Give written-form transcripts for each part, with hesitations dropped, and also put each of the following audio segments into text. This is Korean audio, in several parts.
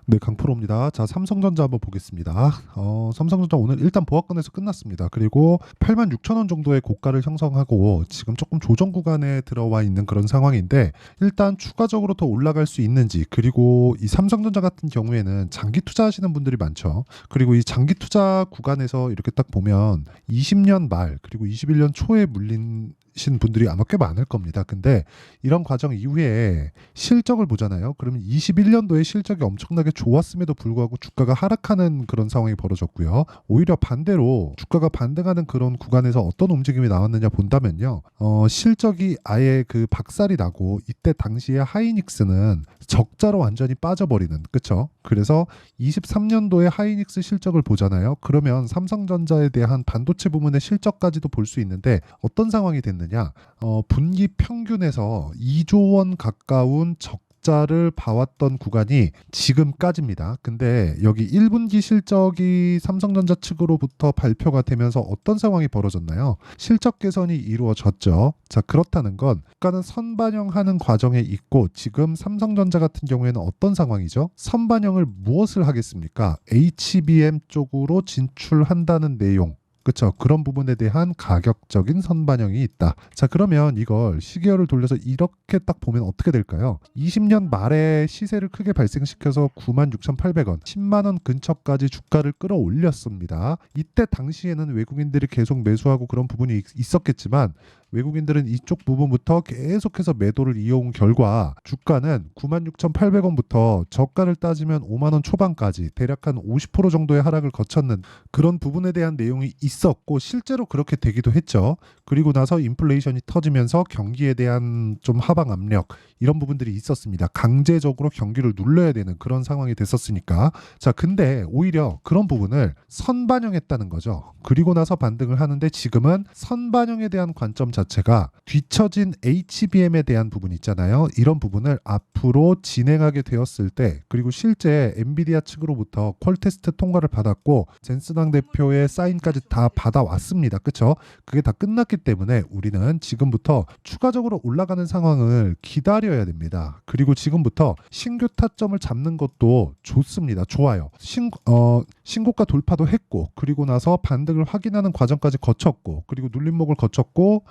네, 강프로입니다. 자, 삼성전자 한번 보겠습니다. 삼성전자 오늘 일단 보합권에서 끝났습니다. 그리고 86,000원 정도의 고가를 형성하고 지금 조금 조정 구간에 들어와 있는 그런 상황인데 일단 추가적으로 더 올라갈 수 있는지 그리고 이 삼성전자 같은 경우에는 장기 투자하시는 분들이 많죠. 그리고 이 장기 투자 구간에서 이렇게 딱 보면 20년 말 그리고 21년 초에 물린 신 분들이 아마 꽤 많을 겁니다. 근데 이런 과정 이후에 실적을 보잖아요. 그러면 21년도에 실적이 엄청나게 좋았음에도 불구하고 주가가 하락하는 그런 상황이 벌어졌고요. 오히려 반대로 주가가 반등하는 그런 구간에서 어떤 움직임이 나왔느냐 본다면요. 실적이 아예 그 박살이 나고 이때 당시에 하이닉스는 적자로 완전히 빠져버리는, 그쵸? 그래서 23년도에 하이닉스 실적을 보잖아요. 그러면 삼성전자에 대한 반도체 부문의 실적까지도 볼 수 있는데 어떤 상황이 됐느냐? 분기 평균에서 2조 원 가까운 적자를 봐왔던 구간이 지금까지입니다. 근데 여기 1분기 실적이 삼성전자 측으로부터 발표가 되면서 어떤 상황이 벌어졌나요? 실적 개선이 이루어졌죠. 자, 그렇다는 건 주가는 선반영하는 과정에 있고 지금 삼성전자 같은 경우에는 어떤 상황이죠? 선반영을 무엇을 하겠습니까? HBM 쪽으로 진출한다는 내용. 그렇죠. 그런 부분에 대한 가격적인 선반영이 있다. 자, 그러면 이걸 시계열을 돌려서 이렇게 딱 보면 어떻게 될까요? 20년 말에 시세를 크게 발생시켜서 96,800원, 10만 원 근처까지 주가를 끌어올렸습니다. 이때 당시에는 외국인들이 계속 매수하고 그런 부분이 있었겠지만 외국인들은 이쪽 부분부터 계속해서 매도를 이어온 결과 주가는 96,800원부터 저가를 따지면 5만 원 초반까지 대략 한 50% 정도의 하락을 거쳤는 그런 부분에 대한 내용이 있었고 실제로 그렇게 되기도 했죠. 그리고 나서 인플레이션이 터지면서 경기에 대한 좀 하방 압력 이런 부분들이 있었습니다. 강제적으로 경기를 눌러야 되는 그런 상황이 됐었으니까. 자, 근데 오히려 그런 부분을 선반영했다는 거죠. 그리고 나서 반등을 하는데 지금은 선반영에 대한 관점 자체가 뒤처진 HBM에 대한 부분 있잖아요. 이런 부분을 앞으로 진행하게 되었을 때 그리고 실제 엔비디아 측으로부터 퀄 테스트 통과를 받았고 젠슨왕 대표의 사인까지 다 받아왔습니다. 그렇죠? 그게 다 끝났기 때문에 우리는 지금부터 추가적으로 올라가는 상황을 기다려야 됩니다. 그리고 지금부터 신규 타점을 잡는 것도 좋습니다. 좋아요. 신고가 돌파도 했고 그리고 나서 반등을 확인하는 과정까지 거쳤고 그리고 눌림목을 거쳤고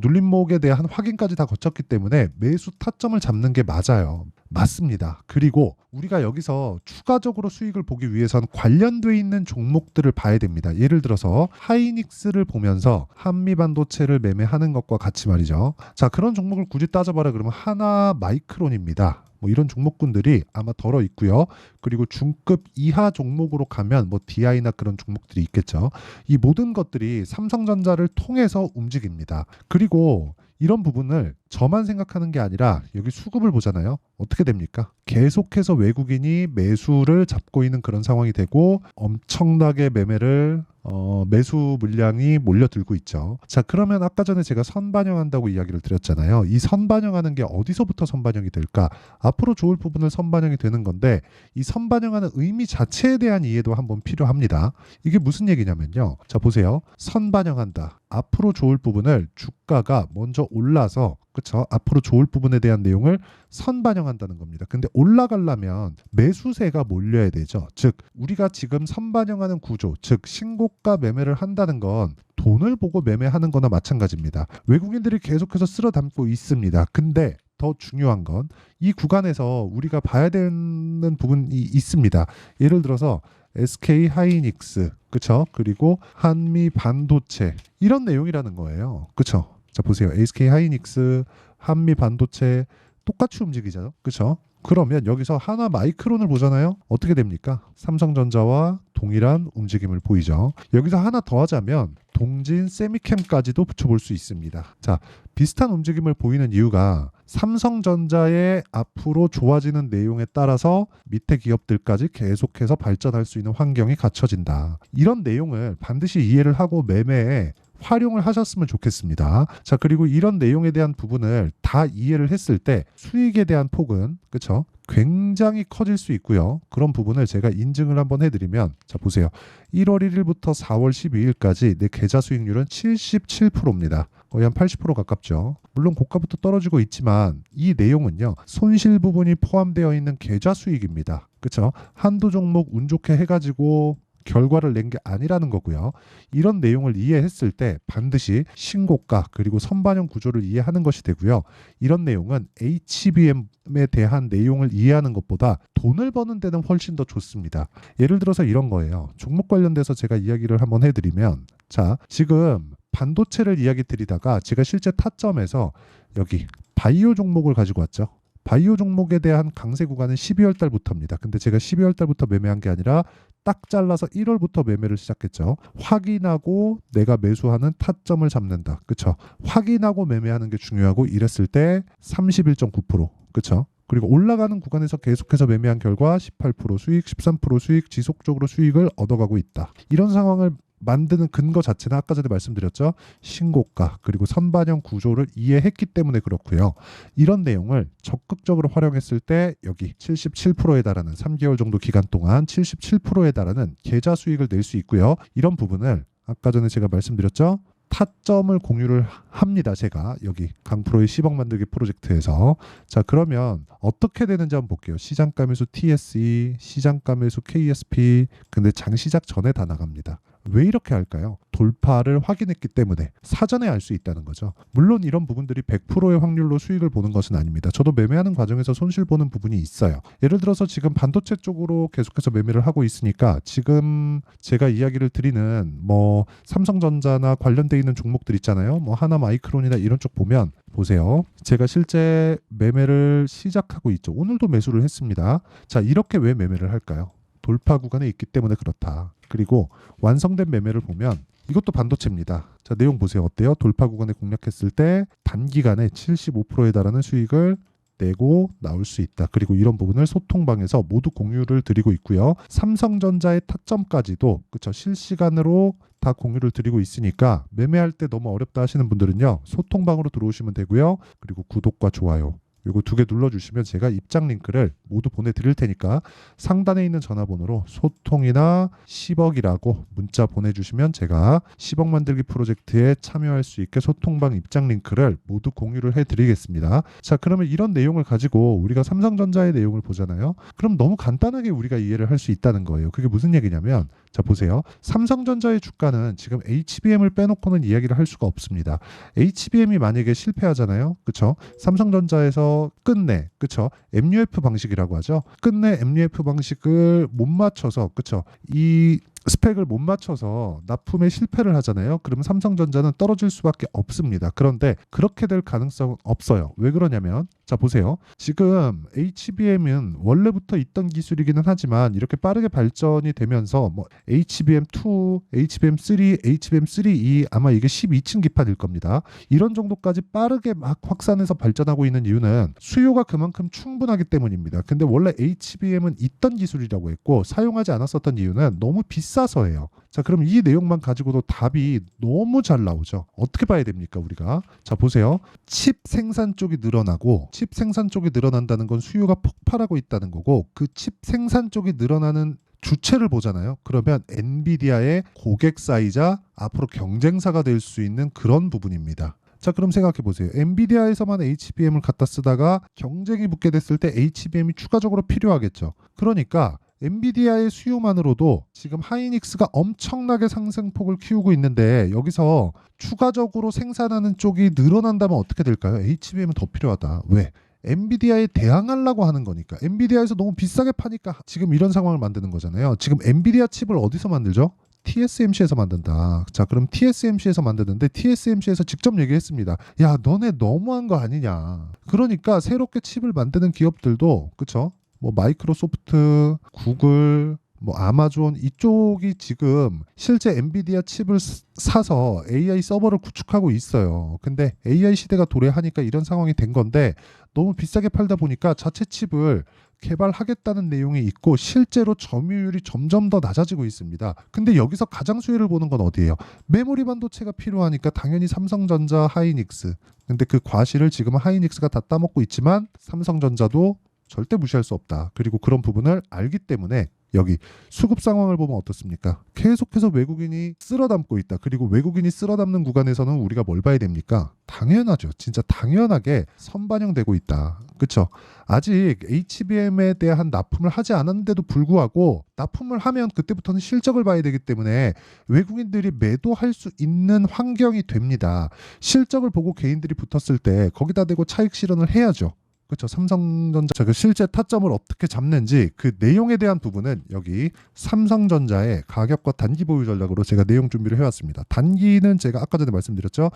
눌림목에 대한 확인까지 다 거쳤기 때문에 매수 타점을 잡는 게 맞아요. 맞습니다. 그리고 우리가 여기서 추가적으로 수익을 보기 위해선 관련돼 있는 종목들을 봐야 됩니다. 예를 들어서 하이닉스를 보면서 한미반도체를 매매하는 것과 같이 말이죠. 자, 그런 종목을 굳이 따져봐라 그러면 하나 마이크론입니다. 뭐 이런 종목군들이 아마 덜어 있고요. 그리고 중급 이하 종목으로 가면 뭐 DI나 그런 종목들이 있겠죠. 이 모든 것들이 삼성전자를 통해서 움직입니다. 그리고 이런 부분을 저만 생각하는 게 아니라 여기 수급을 보잖아요. 어떻게 됩니까? 계속해서 외국인이 매수를 잡고 있는 그런 상황이 되고 엄청나게 매수 물량이 몰려들고 있죠. 자, 그러면 아까 전에 제가 선반영한다고 이야기를 드렸잖아요. 이 선반영하는 게 어디서부터 선반영이 될까? 앞으로 좋을 부분을 선반영이 되는 건데 이 선반영하는 의미 자체에 대한 이해도 한번 필요합니다. 이게 무슨 얘기냐면요. 자, 보세요. 선반영한다. 앞으로 좋을 부분을 주가가 먼저 올라서 그렇죠. 앞으로 좋을 부분에 대한 내용을 선반영한다는 겁니다. 근데 올라가려면 매수세가 몰려야 되죠. 즉 우리가 지금 선반영하는 구조, 즉 신고가 매매를 한다는 건 돈을 보고 매매하는 거나 마찬가지입니다. 외국인들이 계속해서 쓸어 담고 있습니다. 근데 더 중요한 건 이 구간에서 우리가 봐야 되는 부분이 있습니다. 예를 들어서 SK 하이닉스, 그렇죠? 그리고 한미 반도체 이런 내용이라는 거예요. 그렇죠? 자, 보세요. SK 하이닉스, 한미 반도체 똑같이 움직이잖아요. 그렇죠? 그러면 여기서 하나 마이크론을 보잖아요. 어떻게 됩니까? 삼성전자와 동일한 움직임을 보이죠. 여기서 하나 더 하자면 동진 세미캠까지도 붙여볼 수 있습니다. 자, 비슷한 움직임을 보이는 이유가 삼성전자의 앞으로 좋아지는 내용에 따라서 밑에 기업들까지 계속해서 발전할 수 있는 환경이 갖춰진다. 이런 내용을 반드시 이해를 하고 매매에 활용을 하셨으면 좋겠습니다. 자, 그리고 이런 내용에 대한 부분을 다 이해를 했을 때 수익에 대한 폭은 그렇죠? 굉장히 커질 수 있고요. 그런 부분을 제가 인증을 한번 해드리면 자, 보세요. 1월 1일부터 4월 12일까지 내 계좌 수익률은 77%입니다. 거의 한 80% 가깝죠. 물론 고가부터 떨어지고 있지만 이 내용은요. 손실 부분이 포함되어 있는 계좌 수익입니다. 그렇죠? 한두 종목 운 좋게 해가지고 결과를 낸 게 아니라는 거고요. 이런 내용을 이해했을 때 반드시 신고가 그리고 선반영 구조를 이해하는 것이 되고요. 이런 내용은 HBM에 대한 내용을 이해하는 것보다 돈을 버는 데는 훨씬 더 좋습니다. 예를 들어서 이런 거예요. 종목 관련돼서 제가 이야기를 한번 해드리면 자, 지금 반도체를 이야기 드리다가 제가 실제 타점에서 여기 바이오 종목을 가지고 왔죠. 바이오 종목에 대한 강세 구간은 12월 달부터입니다. 근데 제가 12월 달부터 매매한 게 아니라 딱 잘라서 1월부터 매매를 시작했죠. 확인하고 내가 매수하는 타점을 잡는다. 그쵸? 확인하고 매매하는 게 중요하고 이랬을 때 31.9%. 그쵸? 그리고 올라가는 구간에서 계속해서 매매한 결과 18% 수익, 13% 수익, 지속적으로 수익을 얻어가고 있다. 이런 상황을 만드는 근거 자체는 아까 전에 말씀드렸죠. 신고가 그리고 선반영 구조를 이해했기 때문에 그렇고요. 이런 내용을 적극적으로 활용했을 때 여기 77%에 달하는 3개월 정도 기간 동안 77%에 달하는 계좌 수익을 낼 수 있고요. 이런 부분을 아까 전에 제가 말씀드렸죠. 타점을 공유를 합니다. 제가 여기 강프로의 10억 만들기 프로젝트에서 자 그러면 어떻게 되는지 한번 볼게요. 시장가 매수 TSE, 시장가 매수 KSP 근데 장 시작 전에 다 나갑니다. 왜 이렇게 할까요? 돌파를 확인했기 때문에 사전에 알 수 있다는 거죠. 물론 이런 부분들이 100%의 확률로 수익을 보는 것은 아닙니다. 저도 매매하는 과정에서 손실 보는 부분이 있어요. 예를 들어서 지금 반도체 쪽으로 계속해서 매매를 하고 있으니까 지금 제가 이야기를 드리는 뭐 삼성전자나 관련돼 있는 종목들 있잖아요. 뭐 하나마이크론이나 이런 쪽 보면 보세요. 제가 실제 매매를 시작하고 있죠. 오늘도 매수를 했습니다. 자, 이렇게 왜 매매를 할까요? 돌파 구간에 있기 때문에 그렇다. 그리고 완성된 매매를 보면 이것도 반도체입니다. 자, 내용 보세요. 어때요? 돌파 구간에 공략했을 때 단기간에 75%에 달하는 수익을 내고 나올 수 있다. 그리고 이런 부분을 소통방에서 모두 공유를 드리고 있고요. 삼성전자의 타점까지도 그쵸 실시간으로 다 공유를 드리고 있으니까 매매할 때 너무 어렵다 하시는 분들은요. 소통방으로 들어오시면 되고요. 그리고 구독과 좋아요 요거 2개 눌러주시면 제가 입장 링크를 모두 보내드릴 테니까 상단에 있는 전화번호로 소통이나 10억이라고 문자 보내주시면 제가 10억 만들기 프로젝트에 참여할 수 있게 소통방 입장 링크를 모두 공유를 해드리겠습니다. 자 그러면 이런 내용을 가지고 우리가 삼성전자의 내용을 보잖아요. 그럼 너무 간단하게 우리가 이해를 할 수 있다는 거예요. 그게 무슨 얘기냐면 자 보세요. 삼성전자의 주가는 지금 HBM을 빼놓고는 이야기를 할 수가 없습니다. HBM이 만약에 실패하잖아요. 그쵸? 삼성전자에서 끝내 그쵸? MUF 방식이라고 하죠. 끝내 MUF 방식을 못 맞춰서 그쵸? 이 스펙을 못 맞춰서 납품에 실패를 하잖아요. 그러면 삼성전자는 떨어질 수밖에 없습니다. 그런데 그렇게 될 가능성은 없어요. 왜 그러냐면 자 보세요. 지금 HBM은 원래부터 있던 기술이기는 하지만 이렇게 빠르게 발전이 되면서 뭐 HBM2, HBM3, HBM3E 아마 이게 12층 기판일 겁니다. 이런 정도까지 빠르게 막 확산해서 발전하고 있는 이유는 수요가 그만큼 충분하기 때문입니다. 근데 원래 HBM은 있던 기술이라고 했고 사용하지 않았었던 이유는 너무 비싸서예요. 자 그럼 이 내용만 가지고도 답이 너무 잘 나오죠. 어떻게 봐야 됩니까 우리가? 자 보세요. 칩 생산 쪽이 늘어나고 칩 생산 쪽이 늘어난다는 건 수요가 폭발하고 있다는 거고 그 칩 생산 쪽이 늘어나는 주체를 보잖아요. 그러면 엔비디아의 고객사이자 앞으로 경쟁사가 될 수 있는 그런 부분입니다. 자 그럼 생각해 보세요. 엔비디아에서만 HBM을 갖다 쓰다가 경쟁이 붙게 됐을 때 HBM이 추가적으로 필요하겠죠. 그러니까 엔비디아의 수요만으로도 지금 하이닉스가 엄청나게 상승폭을 키우고 있는데 여기서 추가적으로 생산하는 쪽이 늘어난다면 어떻게 될까요? HBM은 더 필요하다. 왜? 엔비디아에 대항하려고 하는 거니까. 엔비디아에서 너무 비싸게 파니까 지금 이런 상황을 만드는 거잖아요. 지금 엔비디아 칩을 어디서 만들죠? TSMC에서 만든다. 자 그럼 TSMC에서 만드는데 TSMC에서 직접 얘기했습니다. 야 너네 너무한 거 아니냐. 그러니까 새롭게 칩을 만드는 기업들도 그쵸? 뭐 마이크로소프트, 구글, 뭐 아마존 이쪽이 지금 실제 엔비디아 칩을 사서 AI 서버를 구축하고 있어요. 근데 AI 시대가 도래하니까 이런 상황이 된 건데 너무 비싸게 팔다 보니까 자체 칩을 개발하겠다는 내용이 있고 실제로 점유율이 점점 더 낮아지고 있습니다. 근데 여기서 가장 수혜를 보는 건 어디예요? 메모리 반도체가 필요하니까 당연히 삼성전자, 하이닉스. 근데 그 과실을 지금은 하이닉스가 다 따먹고 있지만 삼성전자도 절대 무시할 수 없다. 그리고 그런 부분을 알기 때문에 여기 수급 상황을 보면 어떻습니까? 계속해서 외국인이 쓸어담고 있다. 그리고 외국인이 쓸어담는 구간에서는 우리가 뭘 봐야 됩니까? 당연하죠. 진짜 당연하게 선반영되고 있다. 그렇죠? 아직 HBM에 대한 납품을 하지 않았는데도 불구하고 납품을 하면 그때부터는 실적을 봐야 되기 때문에 외국인들이 매도할 수 있는 환경이 됩니다. 실적을 보고 개인들이 붙었을 때 거기다 대고 차익 실현을 해야죠. 그렇죠. 삼성전자 그 실제 타점을 어떻게 잡는지 그 내용에 대한 부분은 여기 삼성전자의 가격과 단기 보유 전략으로 제가 내용 준비를 해왔습니다. 단기는 제가 아까 전에 말씀드렸죠.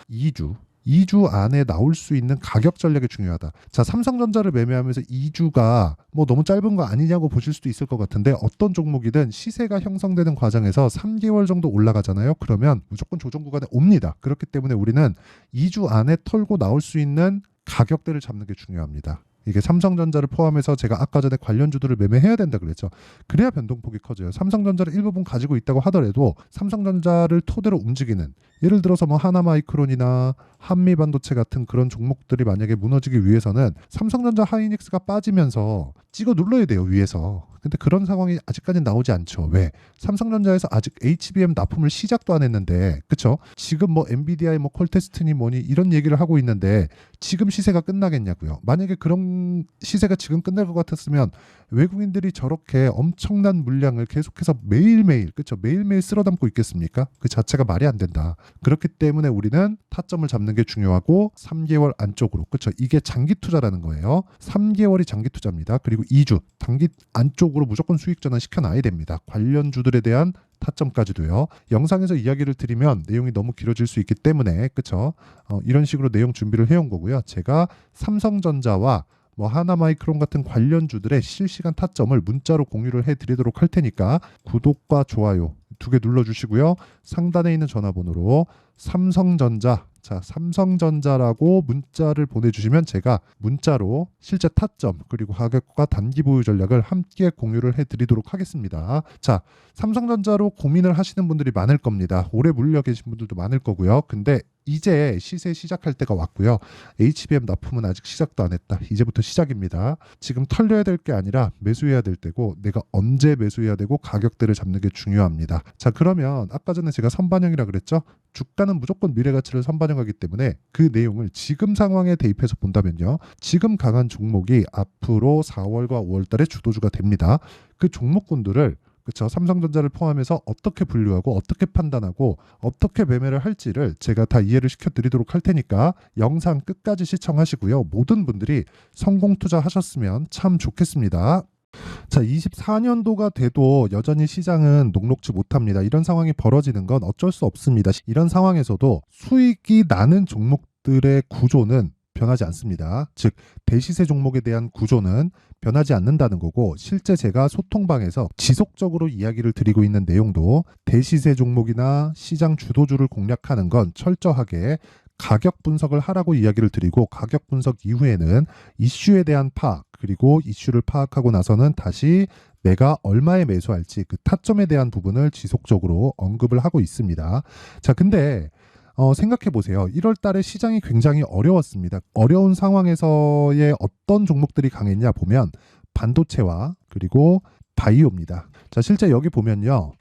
2주 안에 나올 수 있는 가격 전략이 중요하다. 자, 삼성전자를 매매하면서 2주가 뭐 너무 짧은 거 아니냐고 보실 수도 있을 것 같은데 어떤 종목이든 시세가 형성되는 과정에서 3개월 정도 올라가잖아요. 그러면 무조건 조정 구간에 옵니다. 그렇기 때문에 우리는 2주 안에 털고 나올 수 있는 가격대를 잡는 게 중요합니다. 이게 삼성전자를 포함해서 제가 아까 전에 관련주들을 매매해야 된다 그랬죠. 그래야 변동폭이 커져요. 삼성전자를 일부분 가지고 있다고 하더라도 삼성전자를 토대로 움직이는 예를 들어서 뭐 하나마이크론이나 한미반도체 같은 그런 종목들이 만약에 무너지기 위해서는 삼성전자 하이닉스가 빠지면서 찍어 눌러야 돼요, 위에서. 근데 그런 상황이 아직까지는 나오지 않죠. 왜? 삼성전자에서 아직 HBM 납품을 시작도 안 했는데, 그쵸? 지금 뭐 엔비디아의 뭐 콜테스트니 뭐니 이런 얘기를 하고 있는데 지금 시세가 끝나겠냐고요. 만약에 그런 시세가 지금 끝날 것 같았으면 외국인들이 저렇게 엄청난 물량을 계속해서 매일매일, 그쵸? 매일매일 쓸어담고 있겠습니까? 그 자체가 말이 안 된다. 그렇기 때문에 우리는 타점을 잡는 게 중요하고 3개월 안쪽으로, 그쵸? 이게 장기 투자라는 거예요. 3개월이 장기 투자입니다. 그리고 2주 단기 안쪽으로 무조건 수익 전환 시켜놔야 됩니다. 관련주들에 대한 타점까지도요. 영상에서 이야기를 드리면 내용이 너무 길어질 수 있기 때문에 그쵸? 이런 식으로 내용 준비를 해온 거고요. 제가 삼성전자와 뭐 하나마이크론 같은 관련주들의 실시간 타점을 문자로 공유를 해드리도록 할 테니까 구독과 좋아요 2개 눌러주시고요. 상단에 있는 전화번호로 삼성전자, 자 삼성전자라고 문자를 보내주시면 제가 문자로 실제 타점 그리고 가격과 단기 보유 전략을 함께 공유를 해드리도록 하겠습니다. 자, 삼성전자로 고민을 하시는 분들이 많을 겁니다. 오래 물려 계신 분들도 많을 거고요. 근데 이제 시세 시작할 때가 왔고요. HBM 납품은 아직 시작도 안 했다. 이제부터 시작입니다. 지금 털려야 될 게 아니라 매수해야 될 때고 내가 언제 매수해야 되고 가격대를 잡는 게 중요합니다. 자, 그러면 아까 전에 제가 선반영이라 그랬죠. 주가는 무조건 미래가치를 선반영하기 때문에 그 내용을 지금 상황에 대입해서 본다면요. 지금 강한 종목이 앞으로 4월과 5월 달에 주도주가 됩니다. 그 종목군들을 그렇죠. 삼성전자를 포함해서 어떻게 분류하고 어떻게 판단하고 어떻게 매매를 할지를 제가 다 이해를 시켜드리도록 할 테니까 영상 끝까지 시청하시고요. 모든 분들이 성공 투자하셨으면 참 좋겠습니다. 자, 24년도가 돼도 여전히 시장은 녹록지 못합니다. 이런 상황이 벌어지는 건 어쩔 수 없습니다. 이런 상황에서도 수익이 나는 종목들의 구조는 변하지 않습니다. 즉 대시세 종목에 대한 구조는 변하지 않는다는 거고 실제 제가 소통방에서 지속적으로 이야기를 드리고 있는 내용도 대시세 종목이나 시장 주도주를 공략하는 건 철저하게 가격 분석을 하라고 이야기를 드리고 가격 분석 이후에는 이슈에 대한 파악 그리고 이슈를 파악하고 나서는 다시 내가 얼마에 매수할지 그 타점에 대한 부분을 지속적으로 언급을 하고 있습니다. 자, 근데 생각해 보세요. 1월 달에 시장이 굉장히 어려웠습니다. 어려운 상황에서의 어떤 종목들이 강했냐 보면 반도체와 그리고 바이오입니다. 자, 실제 여기 보면요.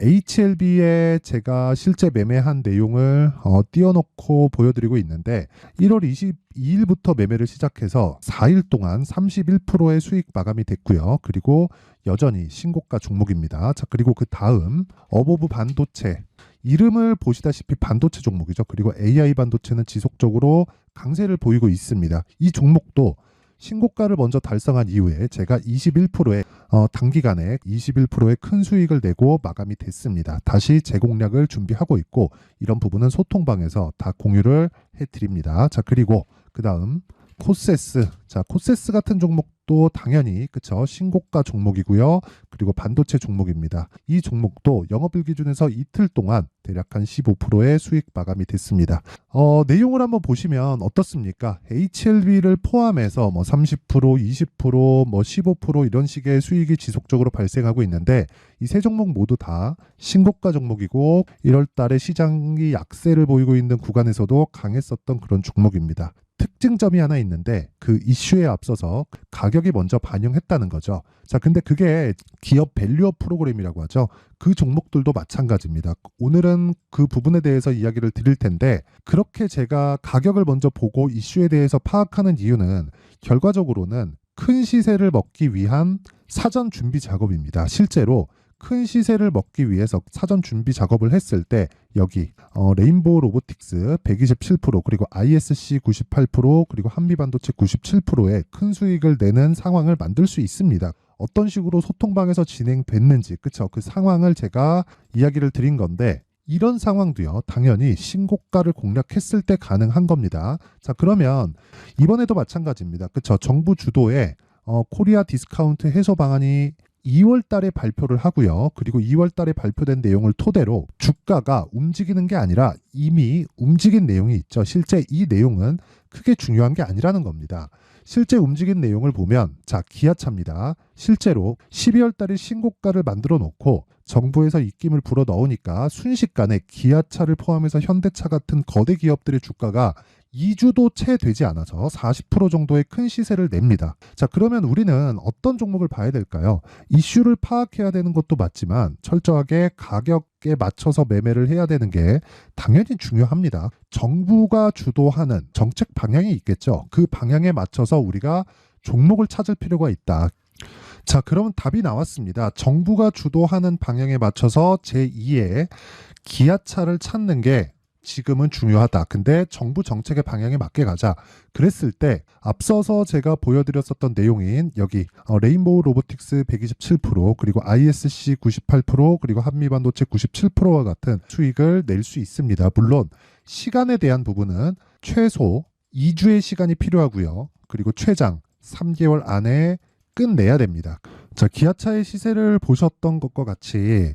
HLB에 제가 실제 매매한 내용을 띄워놓고 보여드리고 있는데 1월 22일부터 매매를 시작해서 4일 동안 31%의 수익 마감이 됐고요. 그리고 여전히 신고가 종목입니다. 자, 그리고 그 다음 어보브 반도체 이름을 보시다시피 반도체 종목이죠. 그리고 AI 반도체는 지속적으로 강세를 보이고 있습니다. 이 종목도 신고가를 먼저 달성한 이후에 제가 21%의 단기간에 21%의 큰 수익을 내고 마감이 됐습니다. 다시 재공략을 준비하고 있고 이런 부분은 소통방에서 다 공유를 해드립니다. 자, 그리고 그 다음 코세스. 자, 코세스 같은 종목도 당연히 그쵸 신고가 종목이고요. 그리고 반도체 종목입니다. 이 종목도 영업일 기준에서 이틀 동안 대략 한 15%의 수익 마감이 됐습니다. 내용을 한번 보시면 어떻습니까? HLB를 포함해서 뭐 30%, 20%, 뭐 15% 이런 식의 수익이 지속적으로 발생하고 있는데 이 세 종목 모두 다 신고가 종목이고 1월 달에 시장이 약세를 보이고 있는 구간에서도 강했었던 그런 종목입니다. 특징점이 하나 있는데 그 이슈에 앞서서 가격이 먼저 반영했다는 거죠. 자, 근데 그게 기업 밸류업 프로그램이라고 하죠. 그 종목들도 마찬가지입니다. 오늘은 그 부분에 대해서 이야기를 드릴 텐데 그렇게 제가 가격을 먼저 보고 이슈에 대해서 파악하는 이유는 결과적으로는 큰 시세를 먹기 위한 사전 준비 작업입니다. 실제로 큰 시세를 먹기 위해서 사전 준비 작업을 했을 때 여기 레인보우 로보틱스 127% 그리고 ISC 98% 그리고 한미반도체 97%의 큰 수익을 내는 상황을 만들 수 있습니다. 어떤 식으로 소통방에서 진행됐는지 그쵸? 그 상황을 제가 이야기를 드린 건데 이런 상황도요 당연히 신고가를 공략했을 때 가능한 겁니다. 자, 그러면 이번에도 마찬가지입니다. 그쵸? 정부 주도의 코리아 디스카운트 해소 방안이 2월 달에 발표를 하고요. 그리고 2월 달에 발표된 내용을 토대로 주가가 움직이는 게 아니라 이미 움직인 내용이 있죠. 실제 이 내용은 크게 중요한 게 아니라는 겁니다. 실제 움직인 내용을 보면 자, 기아차입니다. 실제로 12월 달에 신고가를 만들어 놓고 정부에서 입김을 불어 넣으니까 순식간에 기아차를 포함해서 현대차 같은 거대 기업들의 주가가 2주도 채 되지 않아서 40% 정도의 큰 시세를 냅니다. 자, 그러면 우리는 어떤 종목을 봐야 될까요? 이슈를 파악해야 되는 것도 맞지만 철저하게 가격에 맞춰서 매매를 해야 되는 게 당연히 중요합니다. 정부가 주도하는 정책 방향이 있겠죠. 그 방향에 맞춰서 우리가 종목을 찾을 필요가 있다. 자, 그럼 답이 나왔습니다. 정부가 주도하는 방향에 맞춰서 제2의 기아차를 찾는 게 지금은 중요하다. 근데 정부 정책의 방향에 맞게 가자. 그랬을 때 앞서서 제가 보여드렸었던 내용인 여기 레인보우 로보틱스 127% 그리고 ISC 98% 그리고 한미반도체 97%와 같은 수익을 낼 수 있습니다. 물론 시간에 대한 부분은 최소 2주의 시간이 필요하고요. 그리고 최장 3개월 안에 끝내야 됩니다. 자, 기아차의 시세를 보셨던 것과 같이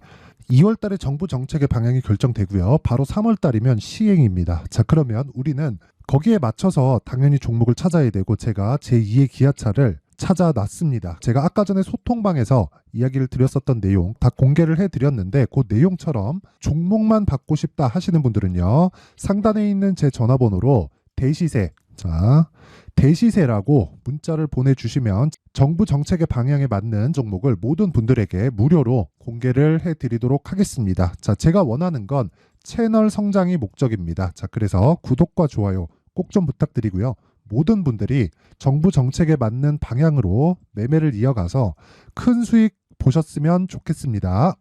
2월 달에 정부 정책의 방향이 결정되고요. 바로 3월 달이면 시행입니다. 자, 그러면 우리는 거기에 맞춰서 당연히 종목을 찾아야 되고 제가 제2의 기아차를 찾아놨습니다. 제가 아까 전에 소통방에서 이야기를 드렸었던 내용 다 공개를 해드렸는데 그 내용처럼 종목만 받고 싶다 하시는 분들은요. 상단에 있는 제 전화번호로 대시세 자, 대시세라고 문자를 보내주시면 정부 정책의 방향에 맞는 종목을 모든 분들에게 무료로 공개를 해드리도록 하겠습니다. 자, 제가 원하는 건 채널 성장이 목적입니다. 자, 그래서 구독과 좋아요 꼭 좀 부탁드리고요. 모든 분들이 정부 정책에 맞는 방향으로 매매를 이어가서 큰 수익 보셨으면 좋겠습니다.